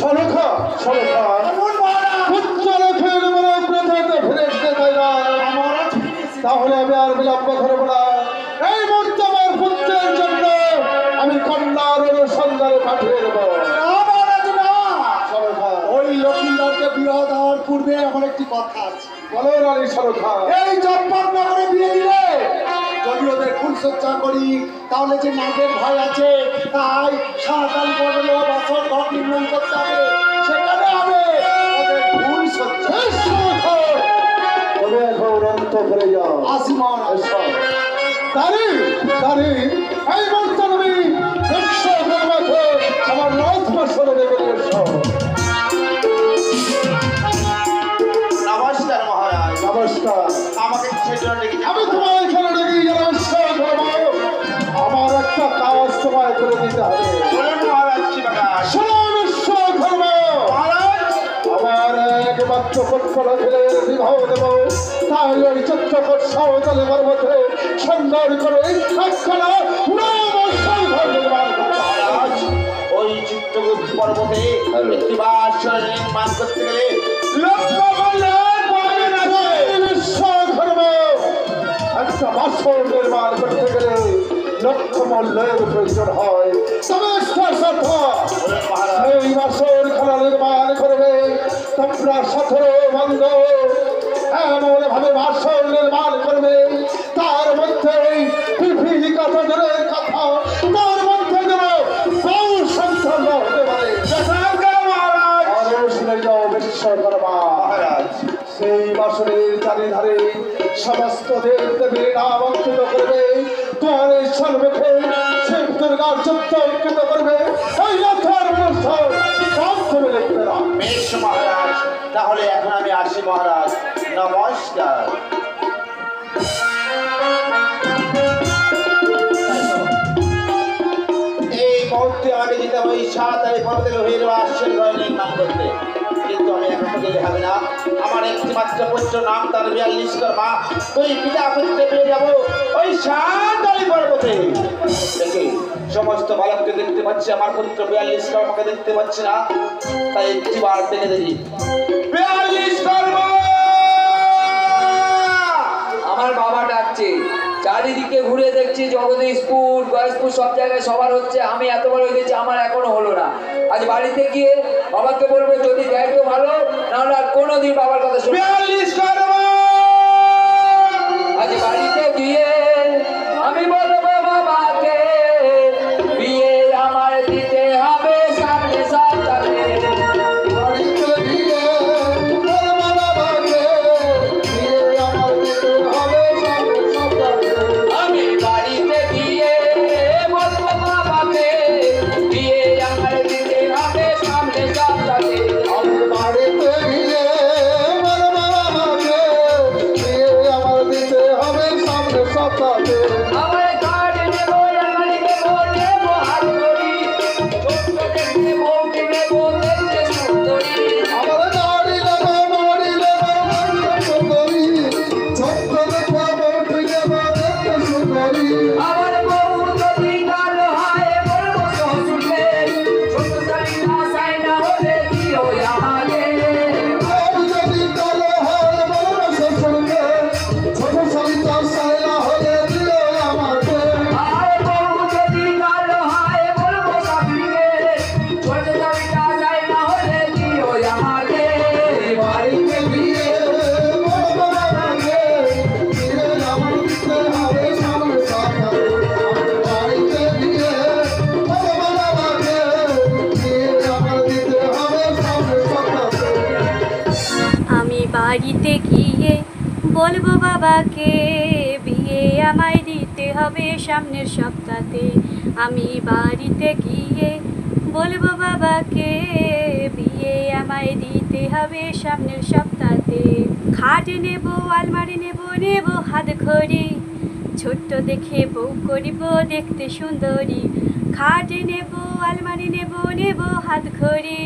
সরখা সরখা তাহলে আমি আর বিলম্ব করবো না। এই মুহূর্তে আমার পুত্রের জন্য আমি কন্যার অনুসন্ধানে পাঠিয়ে দেবো। ওই লক্ষ্মীদারকে বিবাহ দেওয়ার পূর্বে আমার একটি কথা আছে। বলো রানী সরখা। এই চম্পকনগরে বিয়ে দিলে যদি ওদের ফুলসজ্জা করি তাহলে যে নাগের ভয় আছে, তাই সাঁতাল বদলে বছর ঘর নির্মাণ করতে হবে, সেখানে হবে ওদের ফুলসজ্জা। তবে এখন অন্ত করে যাও। আসি মহারাজ। তারি তারি এই মুহূর্তে আমি বিশ্বকর্মাকে আমার রথ বসরে দেবে। নমস্কার মহারাজ। নমস্কার। আমাকে আমি তোমার এখানে ডেকে বিশ্বকর্মা, আমার একটা কাজ তোমায় করে দিতে হবে। বলুন মহারাজ কি ব্যাপার? শোনো বিশ্বকর্মা, মহারাজ আমার একমাত্র পুত্র ছেলের বিবাহ দেব, তাই ওই চিত্রকূট সাঁওতালি পর্বতে সুন্দর করে একখানা নবস্বর ঘর নির্মাণ করতে হবে। মহারাজ, ওই চিত্রকূট পর্বতে একটি বাসর নির্মাণ করতে গেলে লক্ষ মূল্যের প্রয়োজন আছে। বিশ্বকর্মা, একটা বাসর নির্মাণ করতে গেলে লক্ষ মূল্যের প্রয়োজন হয়। তবে একটা শর্ত, বলুন মহারাজ। এই বাসর খানা নির্মাণ করবে তোমরা 17 বন্ধ, এমন ভাবে বাসর নির্মাণ করবে তার মধ্যে বিভিন্ন কথা ধরে কথা, তার মধ্যে যেন বহু সন্তান হতে পারে। বিশ্বকর্মা মহারাজ, সেই বাসনের চারিধারে সমস্ত দেব দেবীর নাম অঙ্কিত করবে, তোমার সর্বক্ষে শিব দুর্গার চিত্র অঙ্কিত করবে। এই রথের অনুষ্ঠান সব তুমি লিখবে না। বেশ মহারাজ, তাহলে এখন আমি আসি মহারাজ। নমস্কার। এই মুহূর্তে আমাকে যেতে হবে ওই সাঁওতালি পর্বতের লোহের বাসর ঘর নির্মাণ করতে, কিন্তু আমি এখন গেলে হবে না। আমার একটি মাত্র পুত্র, নাম তার 42 কর্মা, ওই পিতা পুত্রে পেয়ে যাবো ওই সাঁওতালি পর্বতে। দেখি সমস্ত বালককে দেখতে পাচ্ছি, আমার পুত্র 42 কর্মাকে দেখতে পাচ্ছি না, তাই একটি বার দেখে দেখি 42 কর্মা। আমার বাবা ডাকছে, চারিদিকে ঘুরে দেখছি জগদীশপুর গয়েশপুর সব জায়গায় সবার হচ্ছে, আমি এতবার হয়ে গেছি আমার এখনো হলো না। আজ বাড়িতে গিয়ে বাবাকে বলবো, যদি দেয় তো ভালো, নাহলে আর কোনোদিন বাবার কথা শুনবো না। 42 কর্মা। আজ বাড়িতে গিয়ে আমি বলবো বাবাকে, বিয়ে আমার দিতে হবে সামনে সপ্তাহে। বাড়িতে গিয়ে বলবো বাবাকে, বিয়ে আমার দিতে হবে সামনের সপ্তাহে। আমি বাড়িতে গিয়ে বলবো বাবাকে, বিয়ে আমার দিতে হবে সামনে সপ্তাহে। আমি বাড়িতে গিয়ে বলবো বাবাকে, বিয়ে আমার দিতে হবে সামনের সপ্তাহে। আমার কার্ড নেবো, লাগাই নেবো, নেবো হাত ধরি, ছোট্ট দেখতে বউকে নেবো, দেখতে সুন্দরী। আমার গাড়ি নেবো, বাড়ি নেবো, বাড়ি সুন্দরী, ছোট্ট দেখে বউটি নেবো, দেখতে সুন্দরী। আমার বউ যদি কালো হয় বলবো শ্বশুরকে, ছোট শাড়িটা সাইনা হলে দিও আমাকে। আমি যদি কালো হয় বলবো শ্বশুরকে, ছোট শাড়িটা সাইলা হলে দিও আমাকে। আর বউ যদি কালো হয় বলবো শাশুড়িকে, ছোট শাড়িটা সাইনা হলে দিও আমাকে। বাড়িতে গিয়ে বলবো বাবাকে, বিয়ে আমার দিতে হবে সামনের সপ্তাহে। বাড়িতে গিয়ে বলবো বাবাকে, বিয়ে আমার দিতে হবে সামনের সপ্তাহে। আমি বাড়িতে গিয়ে বলবো বাবাকে, বিয়ে আমায় দিতে হবে সামনের সপ্তাহে। আমি বাড়িতে গিয়ে বলবো বাবাকে, বিয়ে আমায় দিতে হবে সামনের সপ্তাহে। খাট নেব, আলমারি নেব, নেব হাত খড়ি, ছোট্ট দেখে বউ করিব দেখতে সুন্দরী। খাট নেব, আলমারি নেব, নেব হাত খড়ি,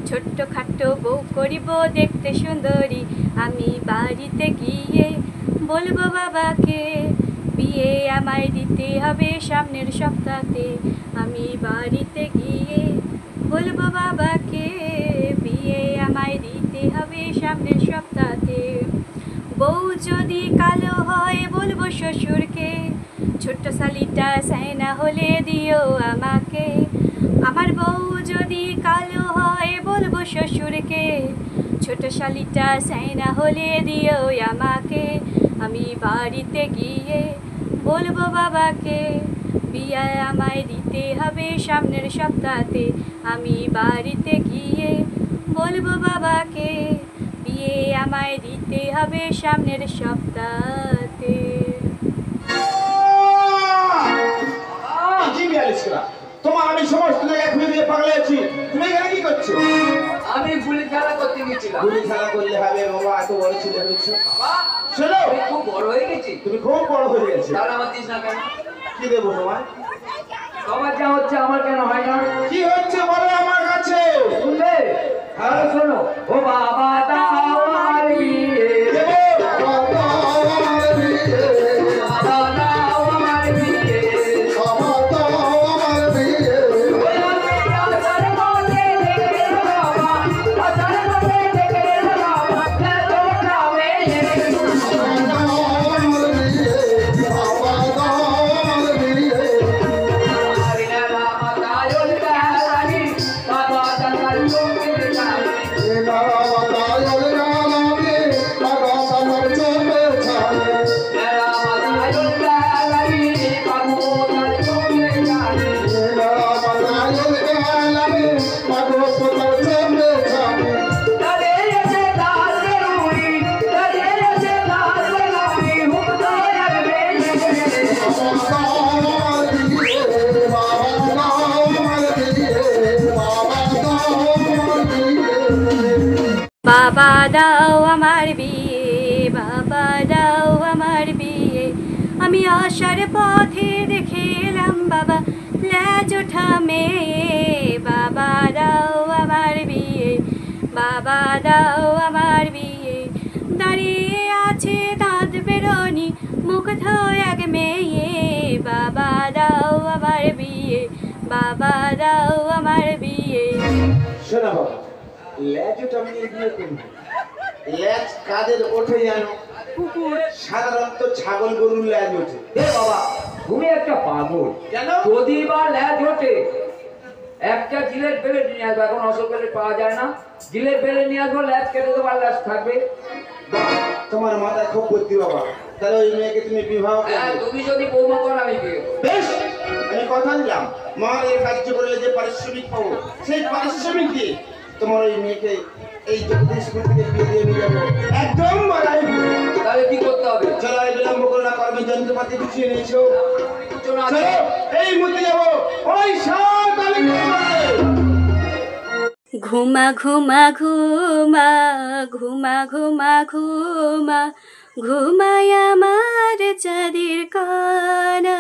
ছোট্ট খাট্ট বউ করিব দেখতে সুন্দরী। আমি বাড়িতে গিয়ে বলবো বাবাকে, বিয়ে আমায় দিতে হবে সামনের সপ্তাহে। আমি বাড়িতে গিয়ে বলবো বাবাকে। সামনের সপ্তাহতে। বউ যদি কালো হয় বলবো শ্বশুরকে, ছোট্ট শালিটা সাইনা হলে দিও আমাকে। আমার বউ যদি কালো হয় বলবো শ্বশুরকে, ছোট শালিটা সাইনা হলে দিও আমাকে। আমি বাড়িতে গিয়ে বলবো বাবাকে, বিয়ে আমায় দিতে হবে সামনের সপ্তাহতে। আমি বাড়িতে গিয়ে বলবো বাবাকে, বিয়ে আমায় দিতে হবে সামনের সপ্তাহতে। জি বিয়ালিশরা, তোমার আমি সমস্ত জায়গায় ঘুরে দিয়ে পাগলে আছি, তুমি এখানে কি করছো? আমি গুলি খেলা করতে গেছিলাম। গুলি খেলা করলে হবে বাবা, এত বড় ছেলে হয়েছো। বাবা, শোনো, আমি খুব বড় হয়ে গেছি। তুমি খুব বড় হয়ে গেছো। তাহলে আমার দিস না কেন? কি দেবো তোমার? তোমার যা হচ্ছে আমার কেন হয় না? কি হচ্ছে বলো আমার কাছে। শুনবে? হ্যাঁ শোনো। ও বাবা দাও আমার বিয়ে, দেবো। বাবা দাও আমার বিয়ে। ওই আমি আসার পথে দেখে বাবা, আসার পথে দেখে বাবা, এত যাবে বাবা দাও আমার বিয়ে, বাবা দাও আমার বিয়ে। আমি আসার পথে দেখে এলাম বাবা ল্যাজ ওঠা মেয়ে। বাবা দাও আমার বিয়ে, বাবা দাও আমার বিয়ে। দাঁড়িয়ে আছে দাঁত বেরোনি মুগ্ধ এক মেয়ে। বাবা দাও আমার বিয়ে, বাবা দাও আমার বিয়ে। শোনো বাবা, ল্যাজ ওটা আমি বিয়ে করবো। ল্যাজ কাদের ওঠে জানো? সাধারণত ছাগল গরুর ল্যাজ ওঠে। এ বাবা, তুমি একটা পাগল। কেন? যদি বা ল্যাজ ওঠে, একটা জিলের বেলে নিয়ে আসবো। এখন অসল বেলে পাওয়া যায় না। জিলের বেলে নিয়ে আসবো, ল্যাজ কেটে দেবো আর ল্যাজ থাকবে। বাহ, তোমার মাথায় খুব বুদ্ধি বাবা। তাহলে ওই মেয়েকে তুমি বিবাহ হ্যাঁ, করবে। তুমি যদি বৌমা করো আমি বিয়ে করবো। বেশ, আমি কথা দিলাম, মা এই কার্য করলে যে পারিশ্রমিক পাবো, সেই পারিশ্রমিক দিয়ে তোমার ওই মেয়েকে এই জগদীশপুর থেকে বিয়ে দিয়ে নিয়ে যাবো। একদম বাড়াই। তাহলে কি করতে হবে? চলো, এই বিলম্ব করো না, কর্মী যন্ত্রপাতি গুছিয়ে নিয়েছো। দুজন আছে। চলো, এই মুহূর্তে যাবো ওই সাঁওতালি গ্রামে। ঘুমা ঘুমা ঘুমা ঘুমা ঘুমা ঘুমা, ঘুমায় আমার চাঁদের কানা,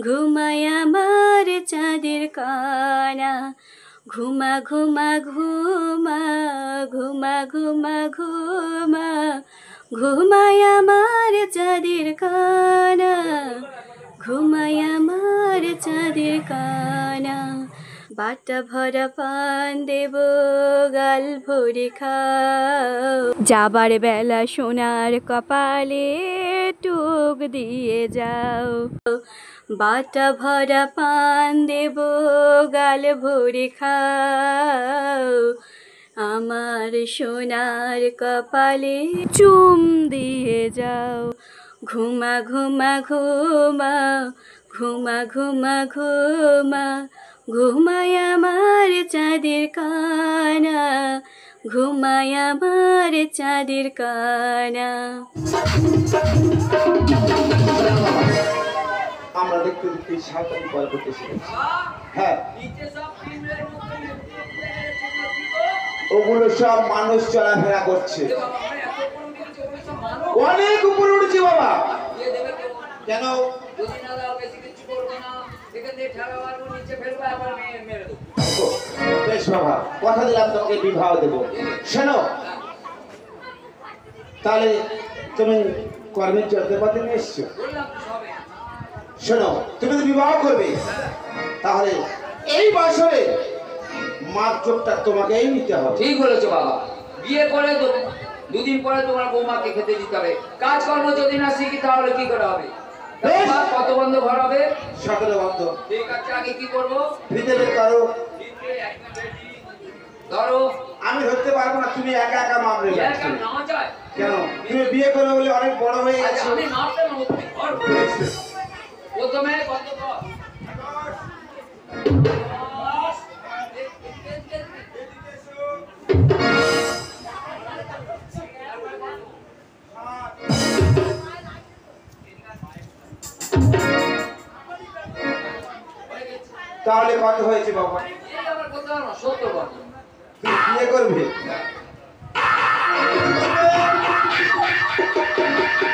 ঘুমায় আমার চাঁদের কানা। ঘুমা ঘুমা ঘুমা ঘুমা ঘুমা ঘুমা, ঘুমায় আমার চাঁদের কানা, ঘুমায় আমার চাঁদের কানা। বাটা ভরা পান দেব গাল ভরে খাও, যাবার বেলা সোনার কপালে টুক দিয়ে যাও। বাটা ভরা পান দেব গাল ভরে খাও, আমার সোনার কপালে চুম দিয়ে যাও। ঘুমা ঘুমা ঘুমা ঘুমা ঘুমা ঘুমা, ঘুমায় আমার চাঁদের কানা, ঘুমায় আমার চাঁদের কানা। আমরা দেখতে দেখতে সাঁওতালি পর করতে শিখেছি। হ্যাঁ, নিচে সব ফিল্মের মধ্যে ওগুলো সব মানুষ চলাফেরা করছে। অনেক উপরে উঠেছে বাবা। কেন? যদি না দাও বেশি কিছু করবো না, এখান থেকে ঠেলা মারবো, নিচে ফেলবো, আবার মেরে দেবো। বেশ বাবা, কথা দিলাম তোমাকে বিবাহ দেবো। শোনো, তাহলে তুমি কর্মের যন্ত্রপাতি নিয়ে এসছো। বললাম তো সবে। শোনো, তুমি তো বিবাহ করবে, তাহলে এই বছরে মাপ চোখটা তোমাকেই নিতে হবে। ঠিক বলেছো বাবা। বিয়ে করে দুদিন পরে তোমার বৌমাকে খেতে দিতে হবে। কাজকর্ম যদি না শিখি তাহলে কি করে হবে? মা, কত বন্ধ ঘর হবে? 17 বন্ধ। ঠিক আছে, আগে কি করবো? ফিতে বের করো। ধরো। আমি ধরতে পারবো না, তুমি একা একা মাপলে যাচ্ছ। না যায় কেন? তুমি বিয়ে করবে বলে অনেক বড় হয়ে গেছো। আমি মাপতে নেবো, তুমি ধর। প্রথমে কত কর? তাহলে কত হয়েছে বাবা? এই আমার কথা না, 70 বছর। তুমি বিয়ে করবে?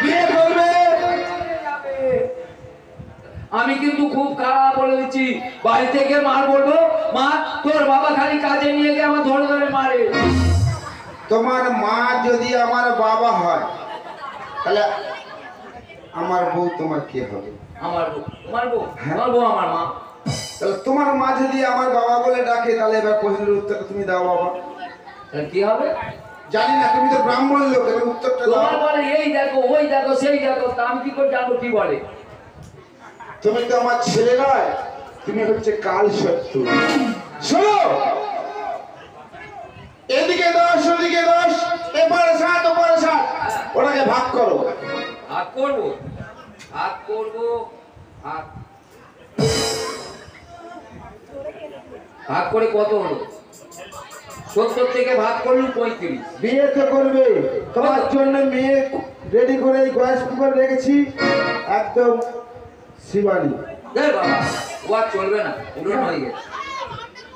বিয়ে করবে? আমি কিন্তু খুব খারাপ বলে দিচ্ছি, বাড়ি থেকে মার বলবো, মা তোর বাবা খালি কাজে নিয়ে গিয়ে আমার ধরে ধরে মারে। তোমার মা যদি আমার বাবা হয় তাহলে আমার বউ তোমার কে হবে? আমার বউ, আমার বউ, আমার বউ আমার মা। তাহলে তোমার মা যদি আমার বাবা বলে ডাকে তাহলে এবার প্রশ্নের উত্তরটা তুমি দাও বাবা। তাহলে কি হবে? জানি না, তুমি তো ব্রাহ্মণ লোক, এবার উত্তরটা দাও। তোমার বলে এই দেখো, ওই দেখো, সেই দেখো, তা আমি কি করে জানবো কি বলে? তুমি তো আমার ছেলে নয়, তুমি হচ্ছে কাল শত্রু। শোনো, এদিকে 10 ওদিকে 10, এপারে 7 ওপারে 7, ওটাকে ভাগ করো। ভাগ করবো, ভাগ করবো, ভাগ ভাগ করে কত হলো? 70 থেকে ভাগ করলু 35। বিয়ে তো করবে, তোমার জন্য মেয়ে রেডি করে এই গ্যাস কুকার রেখেছি, একদম শিবানী। দেখ বাবা, ও আর চলবে না, পুরনো হয়ে গেছে।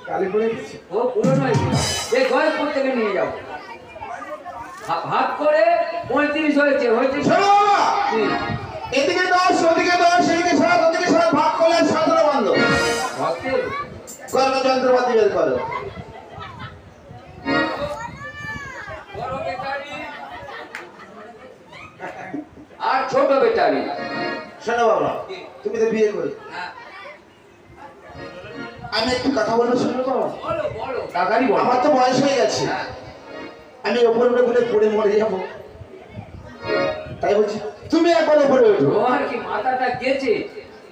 কালি পড়ে গেছে। ও পুরনো হয়ে গেছে, এই গয়েশ থেকে নিয়ে যাও। ভাগ করে 35 হয়েছে, হয়েছে। শোনো বাবা, এদিকে 10 ওদিকে 10, এদিকে 7 ওদিকে 7, ভাগ করলে 17 বন্ধ। ভাগতে কর্ম যন্ত্রপাতি বের করো। বড় বেটারি আর ছোট বেটারি। শোনো বাবা, তুমি তো বিয়ে করে, হ্যাঁ, আমি একটু কথা বলবো, শোনো বাবা। বলো বলো, তাড়াতাড়ি বলো। আমার তো বয়স হয়ে গেছে, হ্যাঁ, আমি ওপরে উঠে পড়ে মরে যাবো, তাই বলছি তুমি একবার ওপরে ওঠো। তোমার কি মাথাটা গেছে?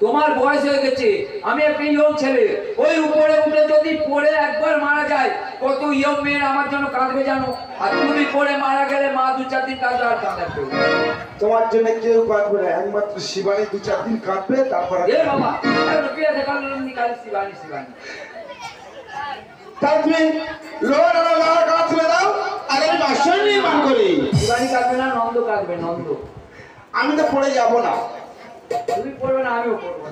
তোমার বয়স হয়ে গেছে, আমি একটা ইয়ং ছেলে, ওই উপরে উঠে যদি পড়ে একবার মারা যায়, কত ইয়ং মেয়ের আমার জন্য কাঁদবে জানো? আর তুমি পড়ে মারা গেলে মা 2-4 দিন কাঁদবে, আর কাঁদাবে। তোমার জন্য কেউ কাঁদবে না, একমাত্র শিবানী 2-4 দিন কাঁদবে, তারপর এ বাবা, রুপিয়া দেখালো নিকালি শিবানী শিবানী। তাই তুমি লোহার কাজ তুলে দাও, আর আমি বাসন নির্মাণ করি। শিবানী কাঁদবে না, নন্দ কাঁদবে, নন্দ। আমি তো পড়ে যাবো না। তুমি পড়বে না, আমিও পড়বো না।